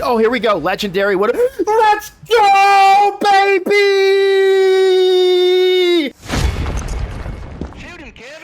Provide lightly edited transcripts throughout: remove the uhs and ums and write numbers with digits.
Oh, here we go. Legendary. Let's go, baby!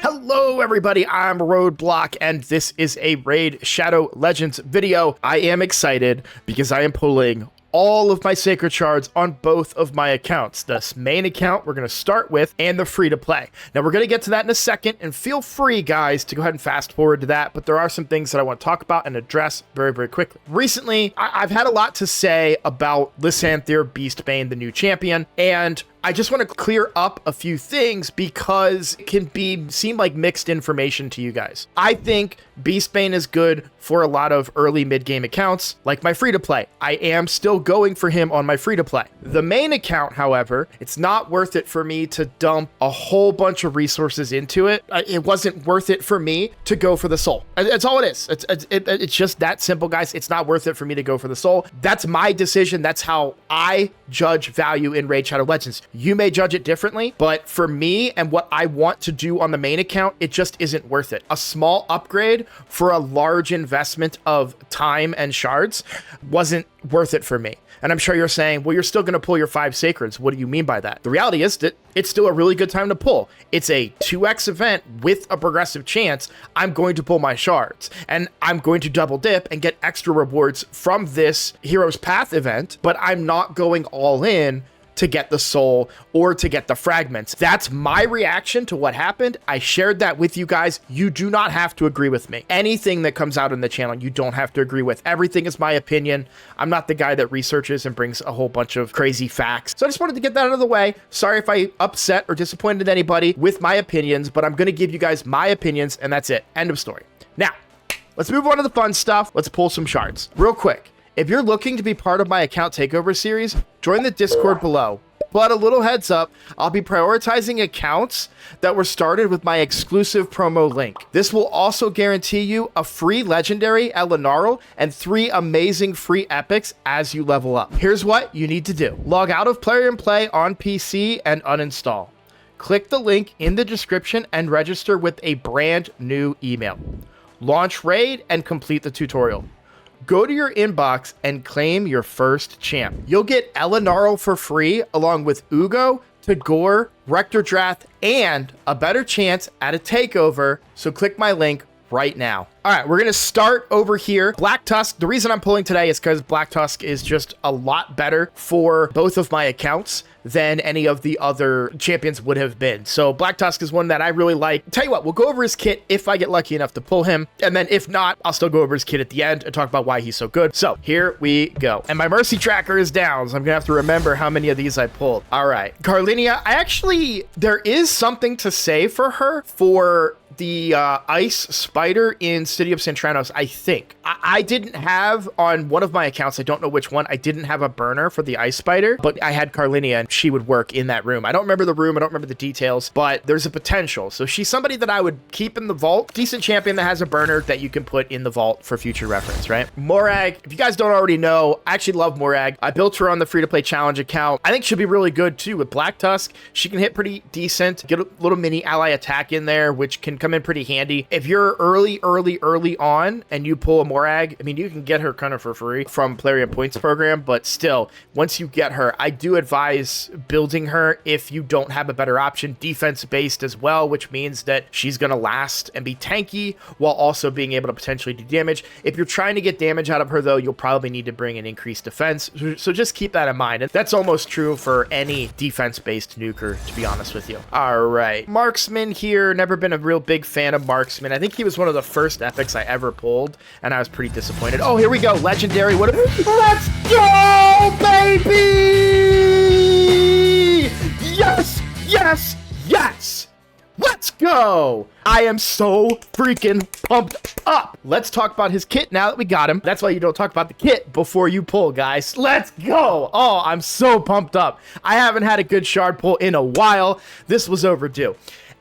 Hello, everybody. I'm Roadblock, and this is a Raid Shadow Legends video. I am excited because I am pulling all of my Sacred Shards on both of my accounts. This main account we're going to start with, and the free-to-play. Now, we're going to get to that in a second, and feel free, guys, to go ahead and fast forward to that, but there are some things that I want to talk about and address very, very quickly. Recently, I've had a lot to say about Lysanther Beastbane, the new champion, and I just want to clear up a few things because it can seem like mixed information to you guys. I think Beastbane is good for a lot of early mid-game accounts, like my free-to-play. I am still going for him on my free-to-play. The main account, however, it's not worth it for me to dump a whole bunch of resources into it. It wasn't worth it for me to go for the soul. That's all it is. It's just that simple, guys. It's not worth it for me to go for the soul. That's my decision. That's how I judge value in Raid Shadow Legends. You may judge it differently, but for me and what I want to do on the main account, it just isn't worth it. A small upgrade for a large investment of time and shards wasn't worth it for me. And I'm sure you're saying, well, you're still going to pull your 5 sacreds. What do you mean by that? The reality is that it's still a really good time to pull. It's a 2x event with a progressive chance. I'm going to pull my shards, and I'm going to double dip and get extra rewards from this Hero's Path event, but I'm not going all in to get the soul or to get the fragments. That's my reaction to what happened. I shared that with you guys. You do not have to agree with me. Anything that comes out on the channel, you don't have to agree with. Everything is my opinion. I'm not the guy that researches and brings a whole bunch of crazy facts. So I just wanted to get that out of the way. Sorry if I upset or disappointed anybody with my opinions, but I'm going to give you guys my opinions, and that's it. End of story. Now, let's move on to the fun stuff. Let's pull some shards. Real quick. If you're looking to be part of my account takeover series, join the Discord below. But a little heads up, I'll be prioritizing accounts that were started with my exclusive promo link. This will also guarantee you a free legendary Elenaril and 3 amazing free epics as you level up. Here's what you need to do. Log out of Player and Play on PC and uninstall. Click the link in the description and register with a brand new email. Launch Raid and complete the tutorial. Go to your inbox and claim your first champ. You'll get Elenaril for free along with Uugo, Tagoar, Rector Drath, and a better chance at a takeover. So click my link right now. All right, we're going to start over here. Black Tusk, the reason I'm pulling today is because Black Tusk is just a lot better for both of my accounts than any of the other champions would have been. So Black Tusk is one that I really like. Tell you what, we'll go over his kit if I get lucky enough to pull him. And then if not, I'll still go over his kit at the end and talk about why he's so good. So here we go. And my mercy tracker is down, so I'm gonna have to remember how many of these I pulled. All right, Carlinia, there is something to say for her for the ice spider in City of Santranos, I think. I didn't have on one of my accounts, I don't know which one, I didn't have a burner for the ice spider, but I had Carlinia and she would work in that room. I don't remember the room, I don't remember the details, but there's a potential. So she's somebody that I would keep in the vault. Decent champion that has a burner that you can put in the vault for future reference, right? Morag, if you guys don't already know, I actually love Morag. I built her on the free-to-play challenge account. I think she'll be really good too with Black Tusk. She can hit pretty decent, get a little mini ally attack in there, which can come in pretty handy. If you're early on and you pull a Morag, I mean, you can get her kind of for free from Player Points program, but still, once you get her, I do advise building her if you don't have a better option, defense-based as well, which means that she's going to last and be tanky while also being able to potentially do damage. If you're trying to get damage out of her, though, you'll probably need to bring an increased defense, so just keep that in mind. And that's almost true for any defense-based nuker, to be honest with you. All right, Marksman here, never been a real big fan of Marksman. I think he was one of the first epics I ever pulled, and I was pretty disappointed. Oh, here we go, Legendary. Let's go, baby! Yes, yes, yes! Let's go! I am so freaking pumped up. Let's talk about his kit now that we got him. That's why you don't talk about the kit before you pull, guys. Let's go! Oh, I'm so pumped up. I haven't had a good shard pull in a while. This was overdue.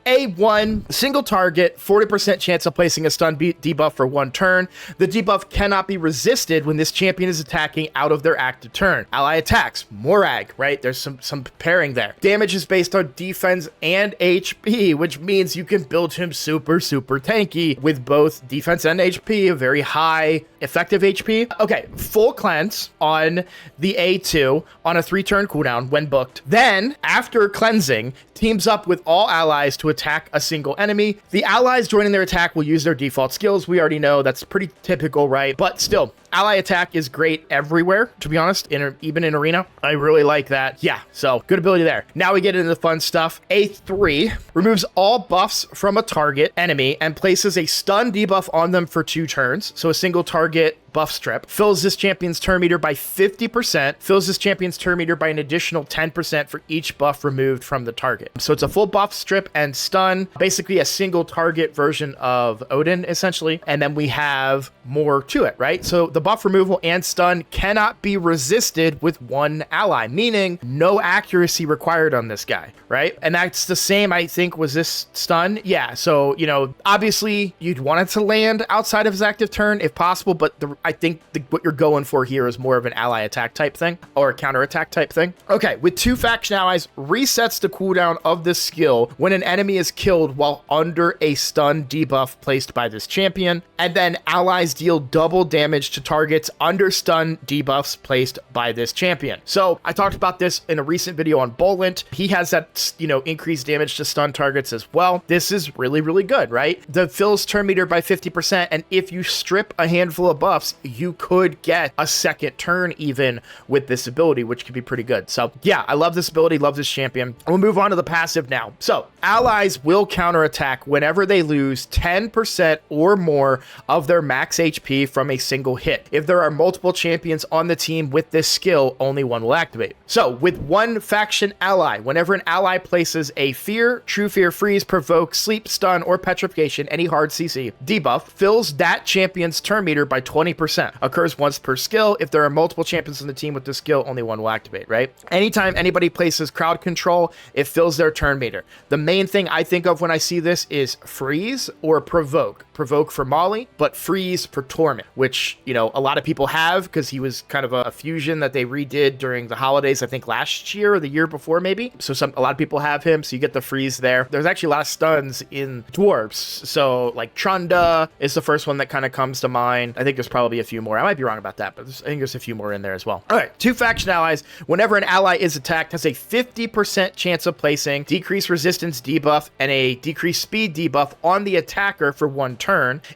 A1, single target, 40% chance of placing a stun debuff for 1 turn. The debuff cannot be resisted when this champion is attacking out of their active turn. Ally attacks, Morag, right? There's some pairing there. Damage is based on defense and HP, which means you can build him super tanky with both defense and HP, a very high effective HP. Okay, full cleanse on the A2 on a 3-turn cooldown when booked. Then, after cleansing, teams up with all allies to attack a single enemy. The allies joining their attack will use their default skills. We already know that's pretty typical, right? But still, ally attack is great everywhere, to be honest, even in Arena. I really like that. Yeah, so good ability there. Now we get into the fun stuff. A3 removes all buffs from a target enemy and places a stun debuff on them for 2 turns. So a single target buff strip. Fills this champion's turn meter by 50%. Fills this champion's turn meter by an additional 10% for each buff removed from the target. So it's a full buff strip and stun, basically a single target version of Odin, essentially. And then we have more to it, right? So the buff removal and stun cannot be resisted with one ally, meaning no accuracy required on this guy, right? And that's the same, I think, was this stun? Yeah, so, you know, obviously you'd want it to land outside of his active turn if possible, but I think what you're going for here is more of an ally attack type thing or a counter attack type thing. Okay, with 2 faction allies, resets the cooldown of this skill when an enemy is killed while under a stun debuff placed by this champion, and then allies deal double damage to targets under stun debuffs placed by this champion. So I talked about this in a recent video on Bolent. He has that, you know, increased damage to stun targets as well. This is really, really good, right? The fills turn meter by 50%, and if you strip a handful of buffs, you could get a second turn even with this ability, which could be pretty good. So yeah, I love this ability, love this champion. We'll move on to the passive now. So allies will counterattack whenever they lose 10% or more of their max HP from a single hit. If there are multiple champions on the team with this skill, only one will activate. So with one faction ally, whenever an ally places a fear, true fear, freeze, provoke, sleep, stun, or petrification, any hard CC debuff, fills that champion's turn meter by 20%. Occurs once per skill. If there are multiple champions on the team with this skill, only one will activate, right? Anytime anybody places crowd control, it fills their turn meter. The main thing I think of when I see this is freeze or provoke. Provoke for Molly, but freeze for Torment, which, you know, a lot of people have because he was kind of a fusion that they redid during the holidays, I think last year or the year before maybe. So a lot of people have him, so you get the freeze there. There's actually a lot of stuns in dwarves. So like Trunda is the first one that kind of comes to mind. I think there's probably a few more. I might be wrong about that, but I think there's a few more in there as well. All right, 2 faction allies. Whenever an ally is attacked, has a 50% chance of placing decreased resistance debuff and a decreased speed debuff on the attacker for 1 turn.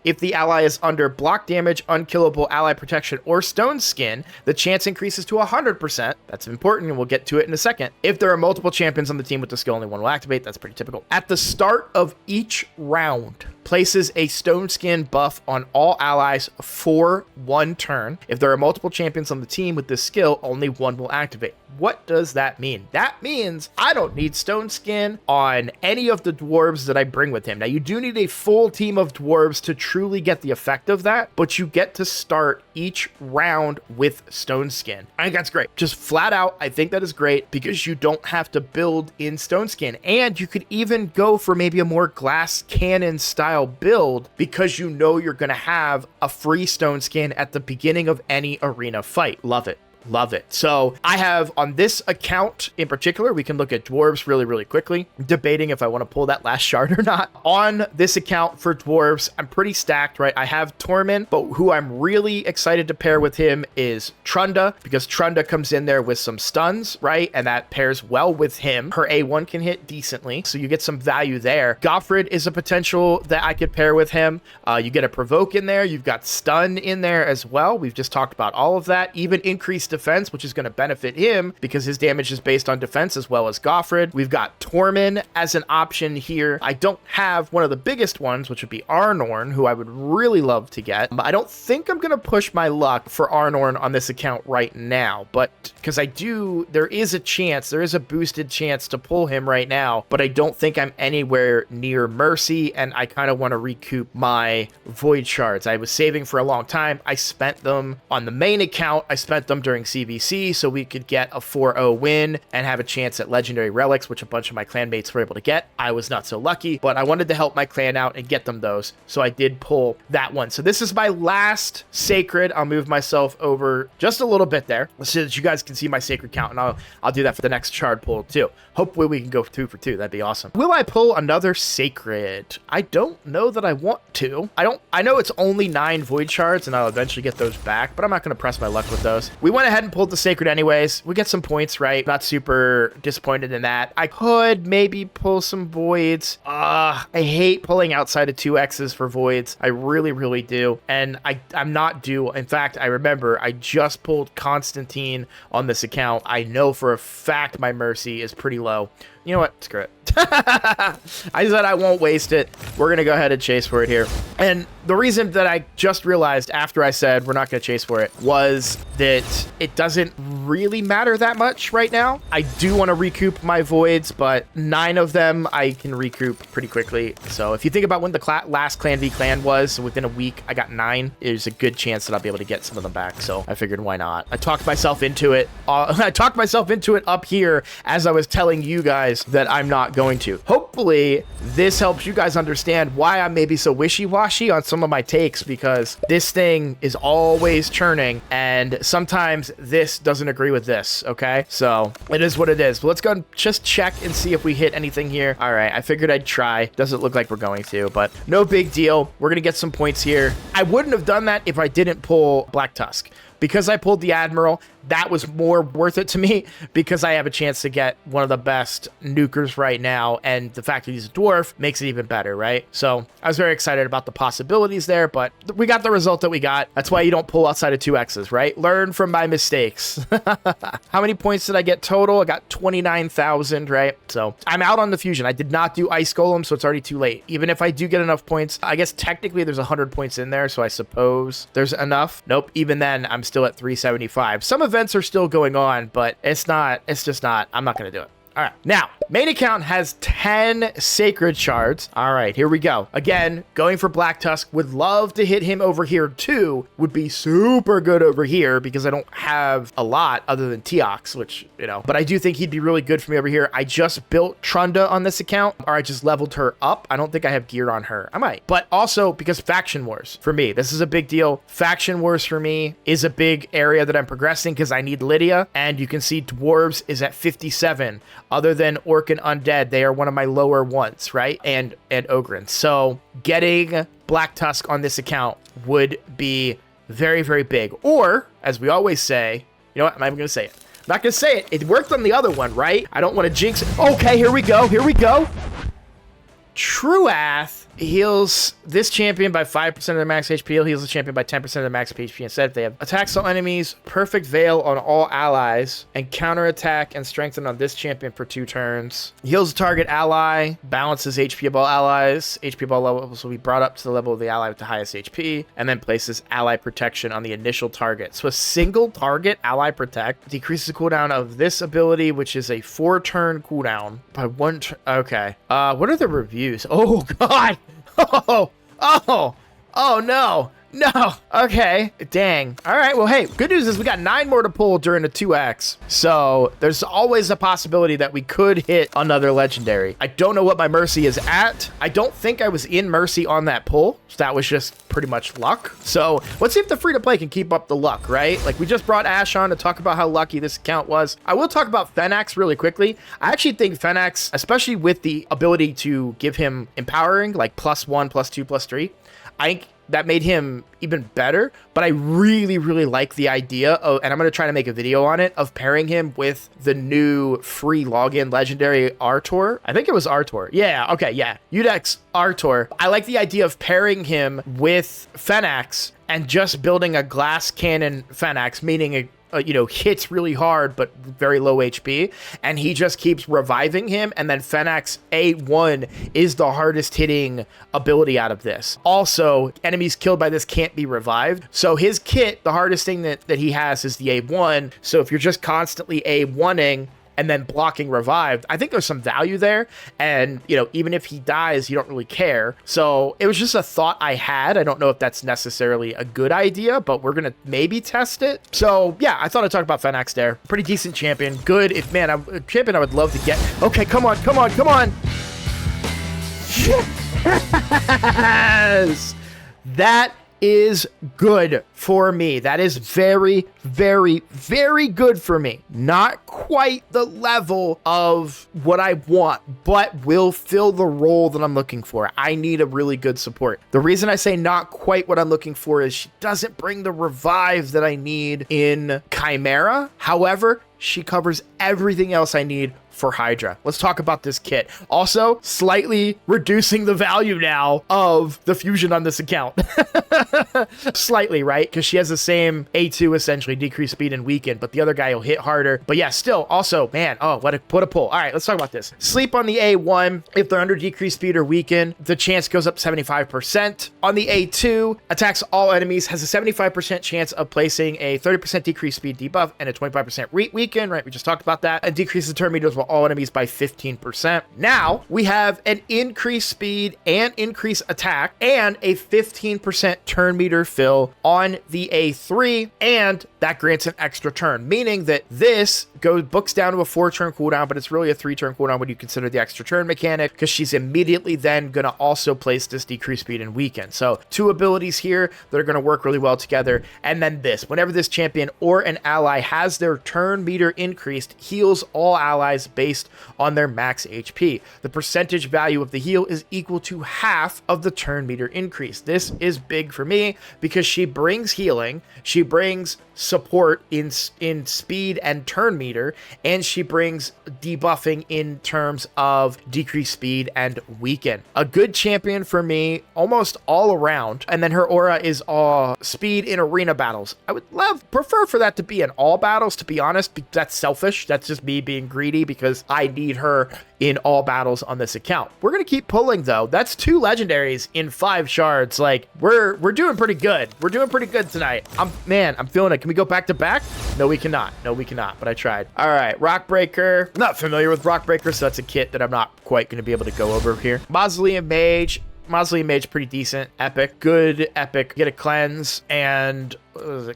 If the ally is under block damage, unkillable ally protection, or stone skin, the chance increases to 100%. That's important, and we'll get to it in a second. If there are multiple champions on the team with the skill, only one will activate. That's pretty typical. At the start of each round, places a stone skin buff on all allies for 1 turn. If there are multiple champions on the team with this skill, only one will activate. What does that mean? That means I don't need stone skin on any of the dwarves that I bring with him. Now, you do need a full team of dwarves to truly get the effect of that, but you get to start each round with stone skin. I think that's great. Just flat out, I think that is great because you don't have to build in stone skin, and you could even go for maybe a more glass cannon style build because you know you're going to have a free stone skin at the beginning of any arena fight. Love it. Love it. So I have on this account in particular, we can look at dwarves really, really quickly, debating if I want to pull that last shard or not. On this account for dwarves, I'm pretty stacked, right? I have Torment, but who I'm really excited to pair with him is Trunda, because Trunda comes in there with some stuns, right? And that pairs well with him. Her A1 can hit decently, so you get some value there. Goffred is a potential that I could pair with him. You get a provoke in there. You've got stun in there as well. We've just talked about all of that. Even increased defense, which is going to benefit him because his damage is based on defense as well as Goffred. We've got Tormund as an option here. I don't have one of the biggest ones, which would be Arnorn, who I would really love to get. But I don't think I'm going to push my luck for Arnorn on this account right now, but because there is a chance, there is a boosted chance to pull him right now, but I don't think I'm anywhere near Mercy, and I kind of want to recoup my Void Shards. I was saving for a long time. I spent them on the main account. I spent them during during CVC so we could get a 4-0 win and have a chance at legendary relics, which a bunch of my clanmates were able to get. I was not so lucky, but I wanted to help my clan out and get them those, so I did pull that one. So this is my last sacred. I'll move myself over just a little bit there so that you guys can see my sacred count, and I'll do that for the next shard pull too. Hopefully we can go 2 for 2. That'd be awesome. Will I pull another sacred? I don't know that I want to. I know it's only 9 void shards, and I'll eventually get those back, but I'm not going to press my luck with those. We went ahead and pulled the sacred anyways. We get some points, right? Not super disappointed in that. I could maybe pull some voids. I hate pulling outside of 2x's for voids. I really, really do. And I'm not due. In fact, I remember I just pulled Constantine on this account. I know for a fact my mercy is pretty low. You know what? Screw it. I said I won't waste it. We're going to go ahead and chase for it here. And the reason that I just realized after I said we're not going to chase for it was that it doesn't really matter that much right now. I do want to recoup my voids, but 9 of them I can recoup pretty quickly. So if you think about when the last Clan v Clan was, within a week I got 9. There's a good chance that I'll be able to get some of them back. So I figured why not? I talked myself into it. I talked myself into it up here as I was telling you guys that I'm not going to. Hopefully this helps you guys understand why I'm maybe so wishy-washy on some of my takes, because this thing is always churning and sometimes this doesn't agree with this. Okay, so it is what it is. But let's go and just check and see if we hit anything here. All right, I figured I'd try. Doesn't look like we're going to, but no big deal. We're gonna get some points here. I wouldn't have done that if I didn't pull Black Tusk. Because I pulled the Admiral, that was more worth it to me because I have a chance to get one of the best nukers right now, and the fact that he's a dwarf makes it even better, right? So I was very excited about the possibilities there, but we got the result that we got. That's why you don't pull outside of 2x's, right? Learn from my mistakes. How many points did I get total? I got 29,000, right? So I'm out on the fusion. I did not do Ice Golem, so it's already too late. Even if I do get enough points, I guess technically there's 100 points in there, so I suppose there's enough. Nope, even then I'm still at 375. Some events are still going on, but it's just not, I'm not going to do it. All right, now, main account has 10 sacred shards. All right, here we go. Again, going for Black Tusk. Would love to hit him over here too. Would be super good over here because I don't have a lot other than Teox, which, you know, but I do think he'd be really good for me over here. I just built Trunda on this account, or I just leveled her up. I don't think I have gear on her. I might, but also because Faction Wars for me, this is a big deal. Faction Wars for me is a big area that I'm progressing because I need Lydia, and you can see Dwarves is at 57. Other than Orc and Undead, they are one of my lower ones, right? And Ogryn. So getting Black Tusk on this account would be very, very big. Or, as we always say, you know what? I'm not even going to say it. I'm not going to say it. It worked on the other one, right? I don't want to jinx it. Okay, here we go. Here we go. Drath heals this champion by 5% of their max HP. Heals the champion by 10% of their max HP instead. If they have attacks on enemies, perfect veil on all allies, and counterattack and strengthen on this champion for 2 turns. Heals the target ally, balances HP of all allies. HP of all levels will be brought up to the level of the ally with the highest HP, and then places ally protection on the initial target. So a single target ally protect decreases the cooldown of this ability, which is a 4-turn cooldown by 1 turn. Okay. What are the reviews? Oh, God. Oh, no. No. Okay. Dang. All right. Well, hey, good news is we got 9 more to pull during the 2x. So there's always a possibility that we could hit another legendary. I don't know what my mercy is at. I don't think I was in mercy on that pull. So that was just pretty much luck. So let's see if the free to play can keep up the luck, right? Like we just brought Ash on to talk about how lucky this account was. I will talk about Fenax really quickly. I actually think Fenax, especially with the ability to give him empowering, like +1, +2, +3, I think that made him even better. But I really, really like the idea of, and I'm going to try to make a video on it, of pairing him with the new free login legendary Artor. I think it was Artor. Yeah, okay, yeah. Udex Artor. I like the idea of pairing him with Fenax and just building a glass cannon Fenax, meaning hits really hard, but very low HP. And he just keeps reviving him. And then Fenax A1 is the hardest hitting ability out of this. Also, enemies killed by this can't be revived. So his kit, the hardest thing that he has is the A1. So if you're just constantly A1ing and then blocking revived, I think there's some value there. And, you know, even if he dies, you don't really care. So it was just a thought I had. I don't know if that's necessarily a good idea, but we're going to maybe test it. So yeah, I thought I'd talk about Fenax there. Pretty decent champion. Good. If, man, I'm a champion I would love to get. Okay, come on, come on, come on. Yes! That is good for me. That is very, very, very good for me. Not quite the level of what I want, but will fill the role that I'm looking for. I need a really good support. The reason I say not quite what I'm looking for is she doesn't bring the revive that I need in Chimera. However, she covers everything else I need for Hydra. Let's talk about this kit. Also, slightly reducing the value now of the fusion on this account. Slightly, right? Because she has the same A2, essentially, decreased speed and weaken, but the other guy will hit harder. But yeah, still, also, man, oh, what a pull. All right, let's talk about this. Sleep on the A1. If they're under decreased speed or weaken, the chance goes up 75%. On the A2, attacks all enemies, has a 75% chance of placing a 30% decreased speed debuff and a 25% weaken, right? We just talked about that. And decreases the turn meters all enemies by 15%. Now we have an increased speed and increased attack and a 15% turn meter fill on the A3, and that grants an extra turn, meaning that this books down to a 4-turn cooldown, but it's really a 3-turn cooldown when you consider the extra turn mechanic, because she's immediately then going to also place this decreased speed and weaken. So 2 abilities here that are going to work really well together. And then this, whenever this champion or an ally has their turn meter increased, heals all allies based on their max HP. The percentage value of the heal is equal to half of the turn meter increase. This is big for me because she brings healing, she brings support in speed and turn meter, and she brings debuffing in terms of decreased speed and weaken. A good champion for me almost all around. And then her aura is all speed in arena battles. I would prefer for that to be in all battles, to be honest. That's selfish. That's just me being greedy because I need her in all battles on this account. We're going to keep pulling though. That's 2 legendaries in 5 shards. Like we're doing pretty good. We're doing pretty good tonight. I'm feeling it. Can we go back to back? No, we cannot. No, we cannot, but I tried. All right, Rockbreaker. Not familiar with Rockbreaker, so that's a kit that I'm not quite going to be able to go over here. Mausoleum Mage. Mausoleum Mage, pretty decent. Epic. Good epic. Get a cleanse and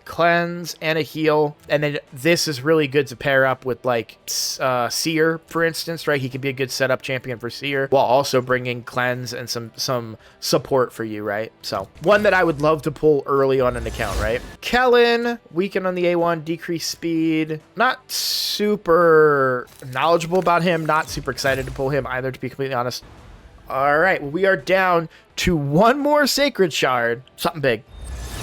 cleanse and a heal. And then this is really good to pair up with like Seer, for instance, right? He could be a good setup champion for Seer while also bringing cleanse and some support for you, right? So one that I would love to pull early on an account, right? Kellen, weaken on the A1, decreased speed. Not super knowledgeable about him. Not super excited to pull him either, to be completely honest. All right, well, we are down to 1 more Sacred Shard. Something big.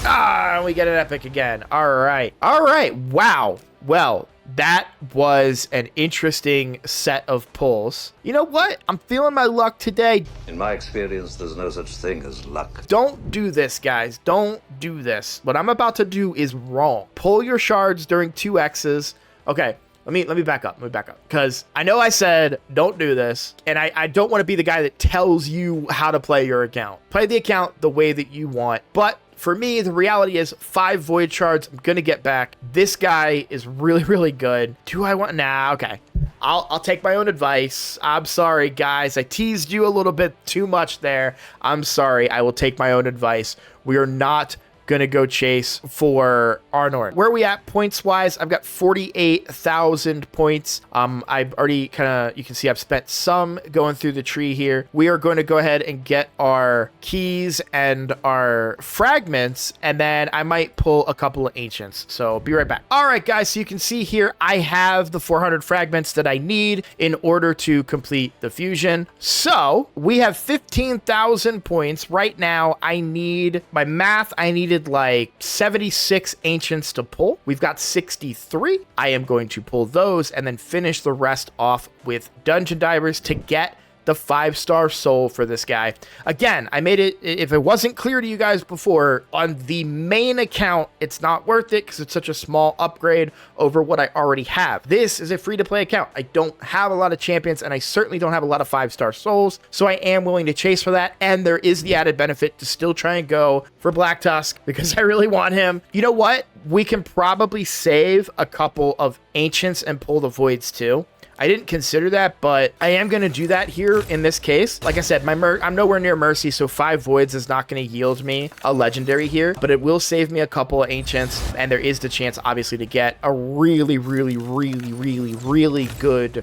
We get an epic again. All right. Wow. Well, that was an interesting set of pulls. You know what? I'm feeling my luck today. In my experience, there's no such thing as luck. Don't do this, guys. Don't do this. What I'm about to do is wrong. Pull your shards during 2Xs. Okay. Let me back up. Because I know I said don't do this, and I don't want to be the guy that tells you how to play your account. Play the account the way that you want. But for me, the reality is 5 Void Shards I'm going to get back. This guy is really, really good. Do I want... Nah, okay. I'll take my own advice. I'm sorry, guys. I teased you a little bit too much there. I'm sorry. I will take my own advice. We are not gonna go chase for Arnor. Where are we at points wise? I've got 48,000 points. I've already you can see I've spent some going through the tree here. We are going to go ahead and get our keys and our fragments, and then I might pull a couple of ancients. So be right back. All right, guys, so you can see here I have the 400 fragments that I need in order to complete the fusion. So we have 15,000 points right now. I needed like 76 ancients to pull. We've got 63. I am going to pull those and then finish the rest off with dungeon divers to get the 5-star soul for this guy. Again, I made it, if it wasn't clear to you guys before, on the main account, it's not worth it because it's such a small upgrade over what I already have. This is a free-to-play account. I don't have a lot of champions, and I certainly don't have a lot of 5-star souls, so I am willing to chase for that, and there is the added benefit to still try and go for Black Tusk because I really want him. You know what? We can probably save a couple of ancients and pull the voids too. I didn't consider that, but I am going to do that here in this case. Like I said, I'm nowhere near Mercy, so 5 Voids is not going to yield me a Legendary here, but it will save me a couple of Ancients, and there is the chance, obviously, to get a really good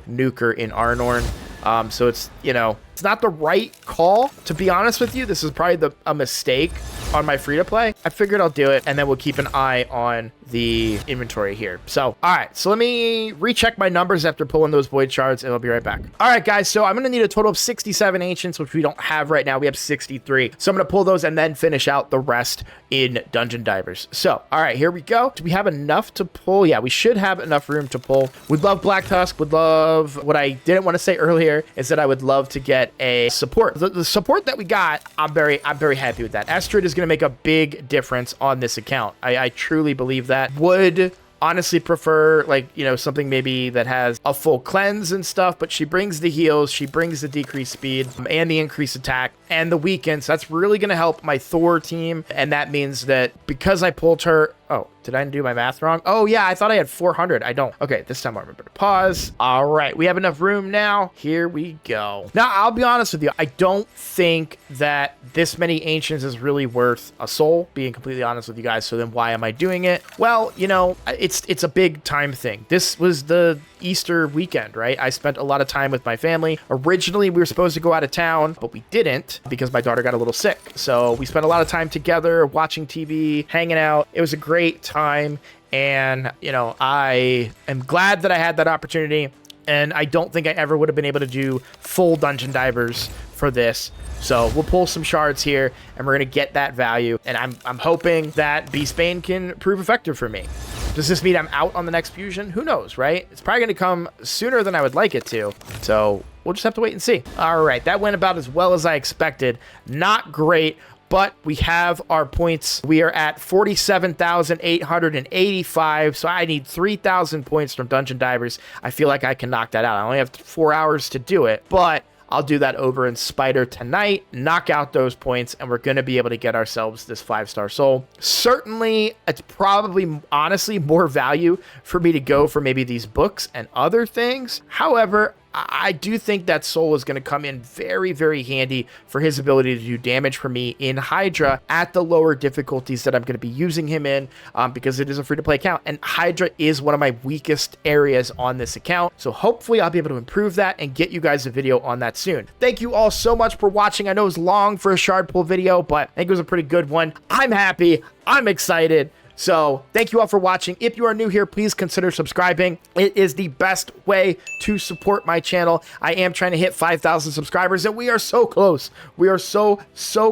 nuker in Arnorn. So it's, you know, it's not the right call, to be honest with you. This is probably a mistake on my free-to-play. I figured I'll do it, and then we'll keep an eye on the inventory here. So, all right, so let me recheck my numbers after pulling those Void Shards, and I'll be right back. All right, guys, so I'm going to need a total of 67 Ancients, which we don't have right now. We have 63. So I'm going to pull those and then finish out the rest in Dungeon Divers. So, all right, here we go. Do we have enough to pull? Yeah, we should have enough room to pull. Would love Black Tusk. Would love, what I didn't want to say earlier is that I would love to get a support. The support that we got, I'm very happy with that. Estrid is going to make a big difference on this account. I truly believe that. Would honestly prefer, like, you know, something maybe that has a full cleanse and stuff, but she brings the heals, she brings the decreased speed and the increased attack and the weakens. That's really going to help my Thor team, and that means that because I pulled her... Oh, did I do my math wrong? Oh, yeah, I thought I had 400. I don't. Okay, this time I'll remember to pause. All right, we have enough room now. Here we go. Now, I'll be honest with you. I don't think that this many Ancients is really worth a soul, being completely honest with you guys. So then why am I doing it? Well, you know, it's a big time thing. This was the Easter weekend, right? I spent a lot of time with my family. Originally, we were supposed to go out of town, but we didn't because my daughter got a little sick. So we spent a lot of time together, watching TV, hanging out. It was a great time, and you know, I am glad that I had that opportunity, and I don't think I ever would have been able to do full Dungeon Divers for this. So we'll pull some shards here, and we're gonna get that value, and I'm hoping that Beastbane can prove effective for me. Does this mean I'm out on the next fusion? Who knows, right? It's probably gonna come sooner than I would like it to, so we'll just have to wait and see. All right, that went about as well as I expected. Not great, but we have our points. We are at 47,885, so I need 3,000 points from Dungeon Divers. I feel like I can knock that out. I only have 4 hours to do it, but I'll do that over in Spider tonight, knock out those points, and we're going to be able to get ourselves this 5-star soul. Certainly, it's probably, honestly, more value for me to go for maybe these books and other things. However, I do think that soul is going to come in very handy for his ability to do damage for me in Hydra at the lower difficulties that I'm going to be using him in, because it is a free-to-play account, and Hydra is one of my weakest areas on this account. So hopefully I'll be able to improve that and get you guys a video on that soon. Thank you all so much for watching. I know it was long for a shard pull video, but I think it was a pretty good one. I'm happy. I'm excited. So thank you all for watching. If you are new here, please consider subscribing. It is the best way to support my channel. I am trying to hit 5,000 subscribers, and we are so close. We are so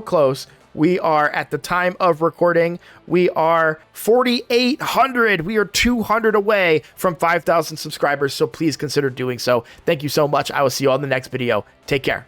close. We are, at the time of recording, we are 4,800. We are 200 away from 5,000 subscribers, so please consider doing so. Thank you so much. I will see you all in the next video. Take care.